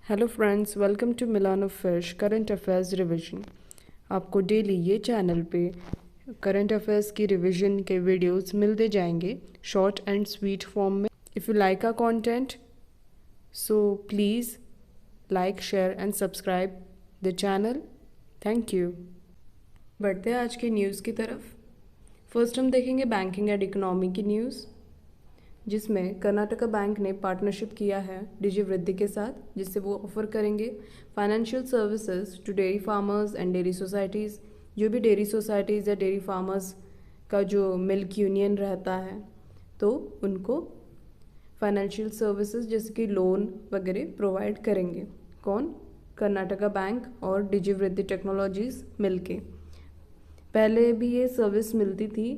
Hello friends, welcome to Milano fish current affairs revision. आपको daily ये channel पे current affairs की revision के वीडियोस मिलते जाएंगे शॉर्ट एंड स्वीट फॉर्म में। If you like our content so please like, share and subscribe the channel. Thank you. बढ़ते हैं आज की न्यूज़ की तरफ। फर्स्ट हम देखेंगे बैंकिंग एंड इकोनॉमी की न्यूज़, जिसमें कर्नाटका बैंक ने पार्टनरशिप किया है डिजिवृद्धि के साथ, जिससे वो ऑफर करेंगे financial services to dairy farmers and dairy societies. जो भी डेयरी सोसाइटीज़ या डेयरी फार्मर्स का जो मिल्क यूनियन रहता है तो उनको फाइनेंशियल सर्विसेज जैसे कि लोन वगैरह प्रोवाइड करेंगे। कौन? कर्नाटका बैंक और डिजिवृद्धि टेक्नोलॉजीज़ मिलके। पहले भी ये सर्विस मिलती थी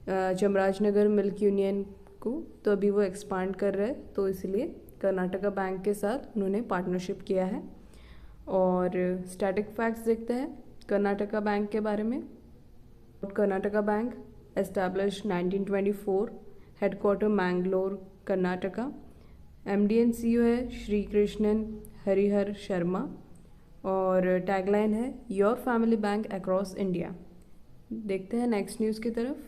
चामराजनगर मिल्क यूनियन को, तो अभी वो एक्सपांड कर रहे हैं, तो इसलिए कर्नाटका बैंक के साथ उन्होंने पार्टनरशिप किया है। और स्टैटिक फैक्ट्स देखते हैं कर्नाटका बैंक के बारे में। Karnataka bank establish 1924, headquarter Mangalore Karnataka. MD and CEO है श्री कृष्णन हरिहर शर्मा और टैगलाइन है your family bank across India. देखते हैं नेक्स्ट न्यूज़ की तरफ।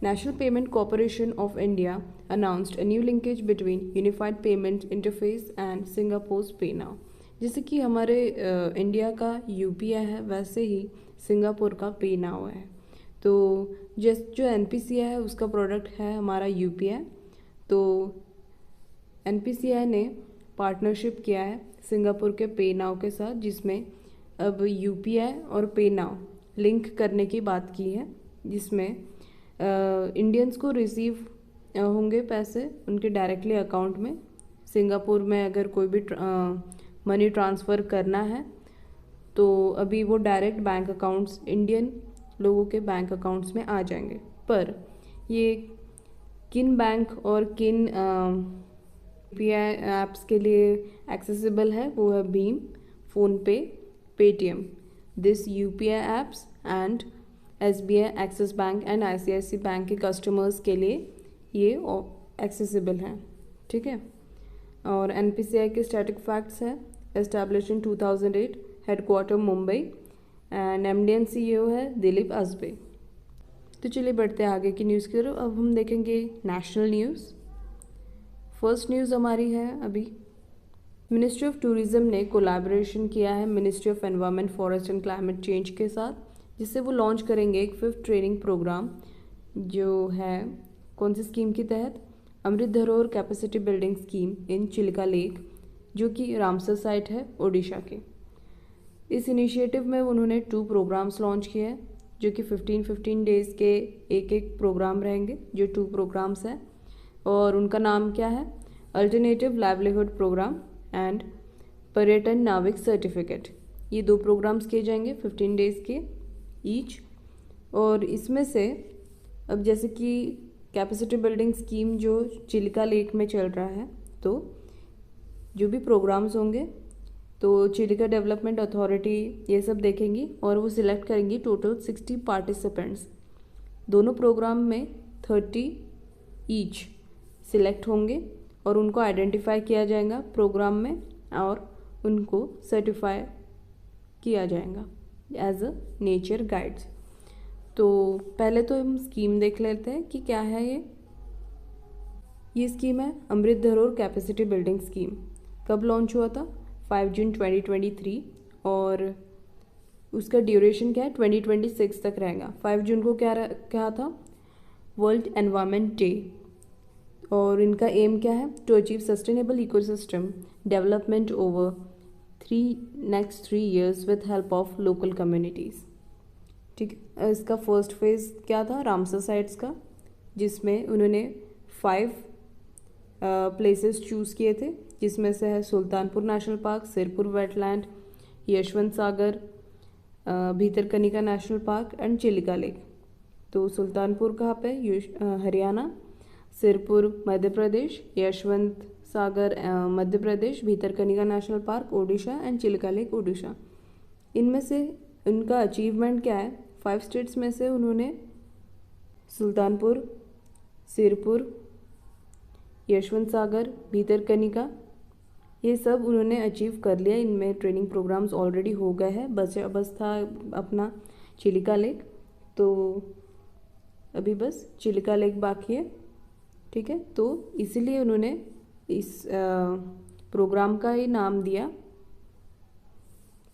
National Payment Corporation of India announced a new linkage between Unified Payment Interface and Singapore's PayNow। जैसे कि हमारे इंडिया का यूपीआई है, वैसे ही सिंगापुर का PayNow है। तो जो एनपीसीआई है उसका प्रोडक्ट है हमारा यूपीआई। तो एनपीसीआई ने पार्टनरशिप किया है सिंगापुर के PayNow के साथ, जिसमें अब यूपीआई और PayNow लिंक करने की बात की है, जिसमें इंडियंस को रिसीव होंगे पैसे उनके डायरेक्टली अकाउंट में। सिंगापुर में अगर कोई भी मनी ट्रांसफ़र करना है तो अभी वो डायरेक्ट बैंक अकाउंट्स इंडियन लोगों के बैंक अकाउंट्स में आ जाएंगे। पर ये किन बैंक और किन यूपीआई ऐप्स के लिए एक्सेसिबल है, वो है भीम, PhonePe, Paytm. This UPI apps and SBI, Axis Bank and ICICI bank के कस्टमर्स के लिए ये एक्सेसिबल हैं। ठीक है। और एनपीसीआई के स्टैटिक फैक्ट्स है establish in 2008, headquarter Mumbai and MD and CEO है दिलीप असबे। तो चलिए बढ़ते हैं आगे की न्यूज़ की तरफ। अब हम देखेंगे नेशनल न्यूज़। फर्स्ट न्यूज़ हमारी है अभी, मिनिस्ट्री ऑफ टूरिज्म ने कोलैबोरेशन किया है ministry of environment, forest and climate change के साथ, जिससे वो लॉन्च करेंगे एक 5th ट्रेनिंग प्रोग्राम, जो है कौन सी स्कीम के तहत? अमृत धरोहर capacity building scheme in Chilika lake, जो कि रामसर साइट है ओडिशा के। इस इनिशिएटिव में उन्होंने 2 प्रोग्राम्स लॉन्च किए हैं, जो कि 15 डेज़ के एक प्रोग्राम रहेंगे, जो 2 प्रोग्राम्स हैं। और उनका नाम क्या है? अल्टरनेटिव लाइवलीहुड प्रोग्राम एंड पर्यटन नाविक सर्टिफिकेट। ये 2 प्रोग्राम्स किए जाएंगे 15 डेज़ के ईच। और इसमें से अब जैसे कि कैपेसिटी बिल्डिंग स्कीम जो चिलिका लेक में चल रहा है, तो जो भी प्रोग्राम्स होंगे तो चिलिका डेवलपमेंट अथॉरिटी ये सब देखेंगी और वो सिलेक्ट करेंगी टोटल 60 पार्टिसिपेंट्स। दोनों प्रोग्राम में 30 ईच सिलेक्ट होंगे और उनको आइडेंटिफाई किया जाएगा प्रोग्राम में और उनको सर्टिफाई किया जाएगा एज अ नेचर गाइड्स। तो पहले तो हम स्कीम देख लेते हैं कि क्या है ये स्कीम है अमृत धरोहर कैपेसिटी बिल्डिंग स्कीम। कब लॉन्च हुआ था? 5 जून 2023 और उसका ड्यूरेशन क्या है? 2026 तक रहेगा। 5 जून को क्या था? World Environment Day. और इनका एम क्या है? To achieve sustainable ecosystem development over next 3 years with help of local communities. ठीक है। इसका फर्स्ट फेज़ क्या था? रामसर साइट्स का, जिसमें उन्होंने 5 प्लेसेस चूज़ किए थे, जिसमें से है Sultanpur national park, Sirpur wetland, Yashwant Sagar, Bhitarkanika national park and Chilika lake. तो सुल्तानपुर कहाँ पे? Haryana, Sirpur Madhya Pradesh, Yashwant Sagar Madhya Pradesh, Bhitarkanika national park Odisha and Chilika lake Odisha. इनमें से उनका अचीवमेंट क्या है? 5 स्टेट्स में से उन्होंने सुल्तानपुर, सिरपुर, यशवंत सागर, भीतरकनिका ये सब उन्होंने अचीव कर लिया। इनमें ट्रेनिंग प्रोग्राम्स ऑलरेडी हो गए हैं, बस था अपना चिलिका लेक। तो अभी बस चिलिका लेक बाकी है, ठीक है। तो इसीलिए उन्होंने इस प्रोग्राम का ही नाम दिया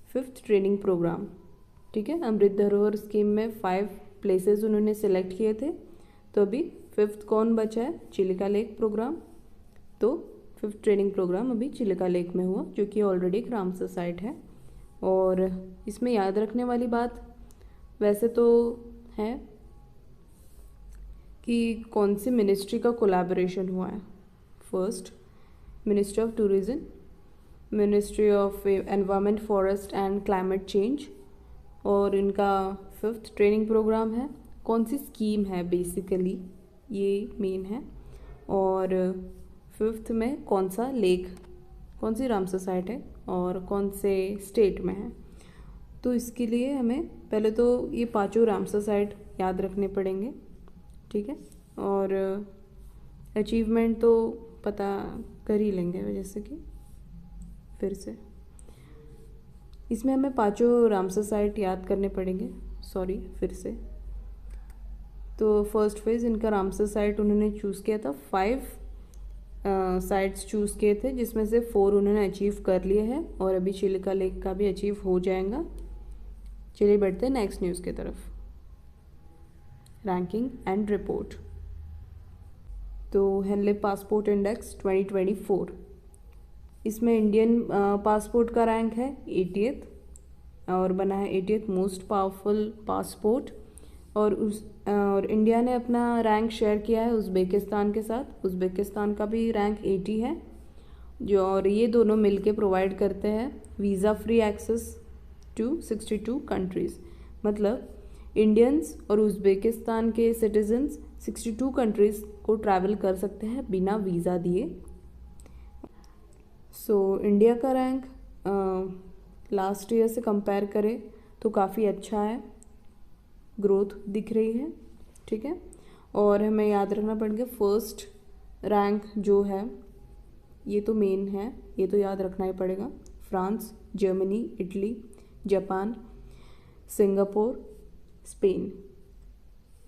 5th ट्रेनिंग प्रोग्राम, ठीक है। अमृत धरोहर स्कीम में 5 प्लेसेस उन्होंने सेलेक्ट किए थे, तो अभी 5th कौन बचा है? Chilika lake programme. तो 5th ट्रेनिंग प्रोग्राम अभी चिलिका लेक में हुआ, जो कि ऑलरेडी एक रामसर साइट है। और इसमें याद रखने वाली बात वैसे तो है कि कौन सी मिनिस्ट्री का कोलैबोरेशन हुआ है। First, ministry of tourism, ministry of environment, forest and climate change, और इनका 5th ट्रेनिंग प्रोग्राम है। कौन सी स्कीम है बेसिकली, ये मेन है। और 5th में कौन सा लेक, कौन सी रामसर साइट है और कौन से स्टेट में है। तो इसके लिए हमें पहले तो ये 5 रामसर साइट याद रखने पड़ेंगे, ठीक है। और अचीवमेंट तो पता कर ही लेंगे, जैसे कि फिर से इसमें हमें 5 रामसर साइट याद करने पड़ेंगे। सॉरी, फिर से। तो फर्स्ट फेज़ इनका रामसर साइट उन्होंने चूज़ किया था। 5 साइट्स चूज़ किए थे, जिसमें से 4 उन्होंने अचीव कर लिए हैं, और अभी चिलिका लेक का भी अचीव हो जाएगा। चलिए बढ़ते हैं नेक्स्ट न्यूज़ की तरफ। Ranking and report. तो हेनले पासपोर्ट इंडेक्स 2024, इसमें इंडियन पासपोर्ट का रैंक है 80th और बना है 80th मोस्ट पावरफुल पासपोर्ट। और इंडिया ने अपना रैंक शेयर किया है उज़्बेकिस्तान के साथ। उज़्बेकिस्तान का भी रैंक 80 है, जो और ये दोनों मिलके प्रोवाइड करते हैं visa free access to 62 countries. मतलब इंडियंस और उज़्बेकिस्तान के सिटीजन्स 62 कंट्रीज़ को ट्रैवल कर सकते हैं बिना वीज़ा दिए। सो इंडिया का रैंक लास्ट ईयर से कंपेयर करें तो काफ़ी अच्छा है, ग्रोथ दिख रही है, ठीक है। और हमें याद रखना पड़ेगा फर्स्ट रैंक जो है, ये तो मेन है, ये तो याद रखना ही पड़ेगा। France, Germany, Italy, Japan, Singapore, Spain,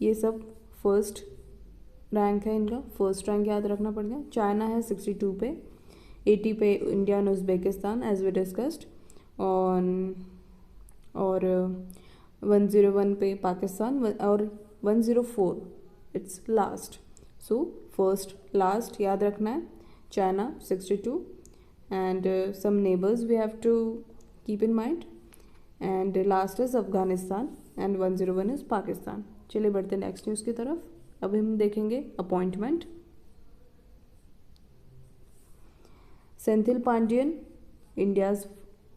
ये सब फर्स्ट रैंक है इनका। फर्स्ट रैंक याद रखना पड़ेगा। चाइना है 62 पे, 80 पे India and Uzbekistan as we discussed, और 101 पे पाकिस्तान, और 104 it's last. So first last याद रखना है। China 62 and some neighbours we have to keep in mind, and last is Afghanistan and 101 is Pakistan. चलिए बढ़ते हैं नेक्स्ट न्यूज़ की तरफ। अब हम देखेंगे appointment. Senthil Pandian India's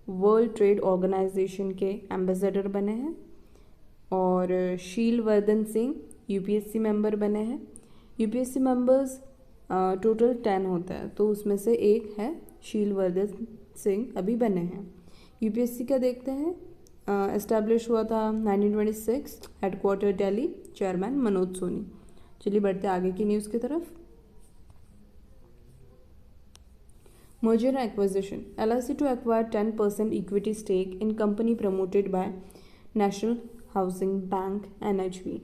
World Trade Organisation के एम्बेसडर बने हैं, और शील वर्धन सिंह यूपीएससी मेंबर बने हैं। यूपीएससी मेंबर्स टोटल 10 होता है, तो उसमें से एक है शील वर्धन सिंह, अभी बने हैं। यूपीएससी का देखते हैं। एस्टैब्लिश हुआ था 1926, हेडक्वार्टर दिल्ली, चेयरमैन मनोज सोनी। चलिए बढ़ते आगे की न्यूज़ की तरफ। Merger and acquisition. LIC to acquire 10% equity stake in company promoted by National Housing Bank NHB.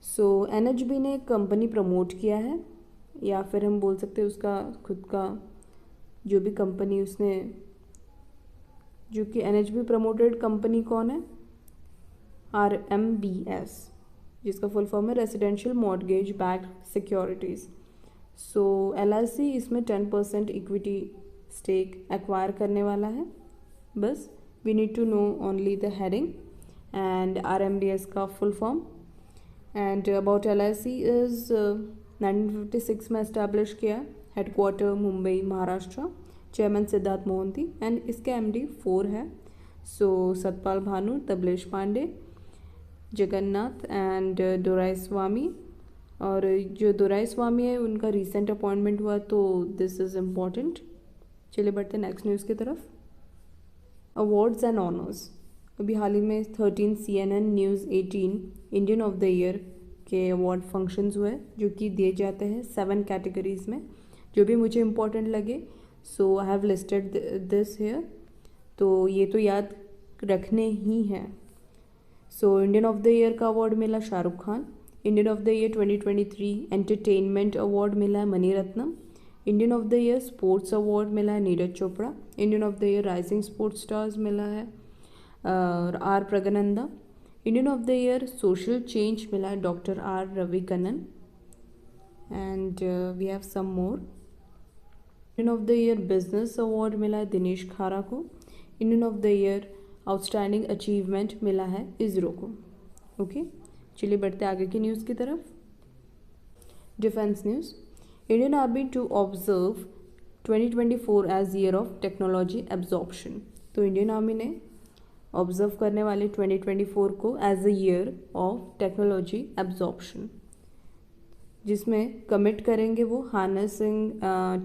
So NHB ने एक कंपनी प्रमोट किया है, या फिर हम बोल सकते हैं उसका खुद का जो भी कंपनी उसने, जो कि NHB प्रमोटेड कंपनी कौन है? RMBS, जिसका फुल फॉर्म है रेसिडेंशियल मॉर्गेज बैक्ड सिक्योरिटीज़। सो LIC इसमें 10% इक्विटी स्टेक एक्वायर करने वाला है। बस we need to know only the heading and RMBS का full form. And about LIC is 1956 में एस्टैब्लिश किया, headquarter Mumbai Maharashtra, chairman Siddhartha Mohanty, and इसके MD 4 है। So Satpal Bhanu, Tablesh Pandey, Jagannath and Doraiswamy. और जो दोराईस्वामी है उनका रिसेंट अपॉइंटमेंट हुआ, तो दिस इज़ इम्पॉर्टेंट। चलिए बढ़ते हैं नेक्स्ट न्यूज़ की तरफ। Awards and honours. अभी हाल ही में 13 CNN news 18 Indian of the year के अवार्ड फंक्शंस हुए, जो कि दिए जाते हैं 7 कैटेगरीज़ में। जो भी मुझे इम्पोर्टेंट लगे so I have listed this here, तो ये तो याद रखने ही हैं। So Indian of the year का अवार्ड मिला Shahrukh Khan. Indian of the year 2023 entertainment award मिला है Maniratnam. Indian of the year sports award मिला है Neeraj Chopra. Indian of the year rising sports stars मिला है R Praggnanandhaa. Indian of the year social change मिला है doctor R Ravikannan. And we have some more. Indian of the year business award मिला है दिनेश खारा को। Indian of the year outstanding achievement मिला है इसरो को। ओके, चलिए बढ़ते आगे की न्यूज़ की तरफ। Defence news. Indian army to observe 2024 as year of technology absorption. तो इंडियन आर्मी ने ऑब्जर्व करने वाले 2024 को as a year of technology absorption, जिसमें कमिट करेंगे वो हार्नेसिंग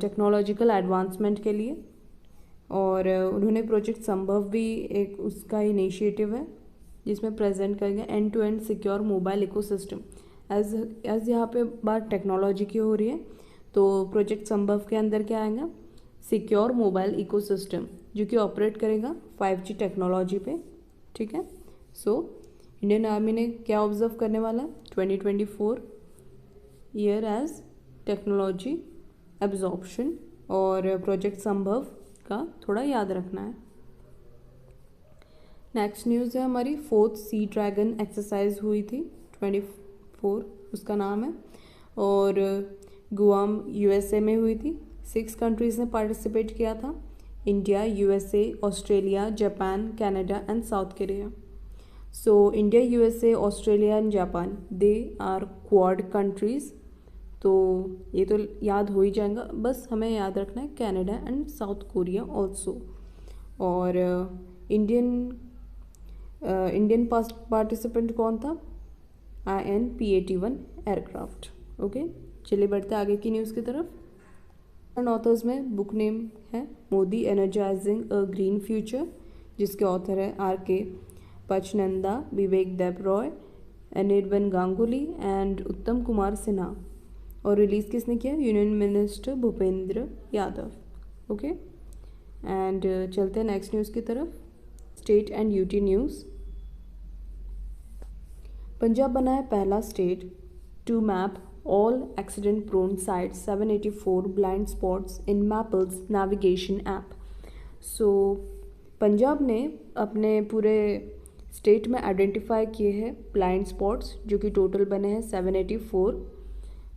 टेक्नोलॉजिकल एडवांसमेंट के लिए। और उन्होंने प्रोजेक्ट संभव भी एक उसका इनिशिएटिव है जिसमें प्रेजेंट करेंगे end to end secure mobile ecosystem. As यहाँ पे बात टेक्नोलॉजी की हो रही है, तो प्रोजेक्ट संभव के अंदर क्या आएगा, सिक्योर मोबाइल इकोसिस्टम, जो कि ऑपरेट करेगा 5G टेक्नोलॉजी पे। ठीक है, सो इंडियन आर्मी ने क्या ऑब्जर्व करने वाला 2024 ईयर एज टेक्नोलॉजी एब्जॉर्प्शन, और प्रोजेक्ट संभव का थोड़ा याद रखना है। नेक्स्ट न्यूज़ है हमारी 4th सी ड्रैगन एक्सरसाइज हुई थी 24, उसका नाम है, और गुआम USA में हुई थी। 6 कंट्रीज़ ने पार्टिसिपेट किया था, India, USA, Australia, Japan, Canada and South Korea. So India, USA, Australia and Japan, they are Quad countries. तो ये तो याद हो ही जाएगा, बस हमें याद रखना है Canada and South Korea also. और इंडियन पार्टिसिपेंट कौन था, INP-81 एयरक्राफ्ट। ओके, चलिए बढ़ते आगे की न्यूज़ की तरफ। ऑथर्स में बुक नेम है Modi energising a green future, जिसके ऑथर है RK पचनंदा, विवेक देबरॉय, अनिर्बन गांगुली एंड उत्तम कुमार सिन्हा। और रिलीज़ किसने किया, union minister Bhupender Yadav. Okay, and चलते हैं नेक्स्ट न्यूज़ की तरफ। State and UT news. Punjab बना है पहला state to map all accident prone sites 784 blind spots in Mappls navigation app. So Punjab ने अपने पूरे स्टेट में आइडेंटिफाई किए हैं ब्लाइंड स्पॉट्स, जो कि टोटल बने हैं 784,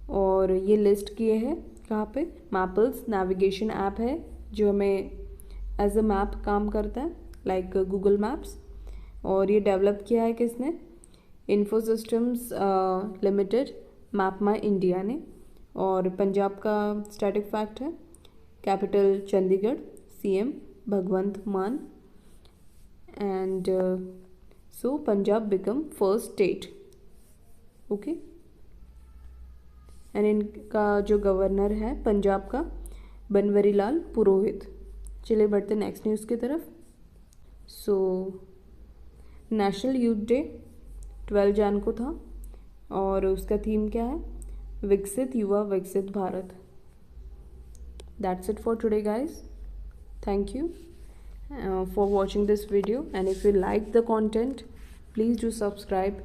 और ये लिस्ट किए हैं कहाँ पे, मैपल्स नेविगेशन ऐप है जो हमें एज अ मैप काम करता है, लाइक गूगल मैप्स। और ये डेवलप किया है किसने, इन्फोसिस्टम्स लिमिटेड, मैप माई इंडिया ने। और पंजाब का स्टैटिक फैक्ट है, कैपिटल चंडीगढ़, CM भगवंत मान, and so Punjab become first state. Okay, and इनका जो गवर्नर है पंजाब का बनवारी लाल पुरोहित। चलिए बढ़ते नेक्स्ट न्यूज़ की तरफ। सो नेशनल यूथ डे 12 जन को था, और उसका थीम क्या है, विकसित युवा विकसित Bharat. That's it for today guys, thank you for watching this video, and if you like the content, please do subscribe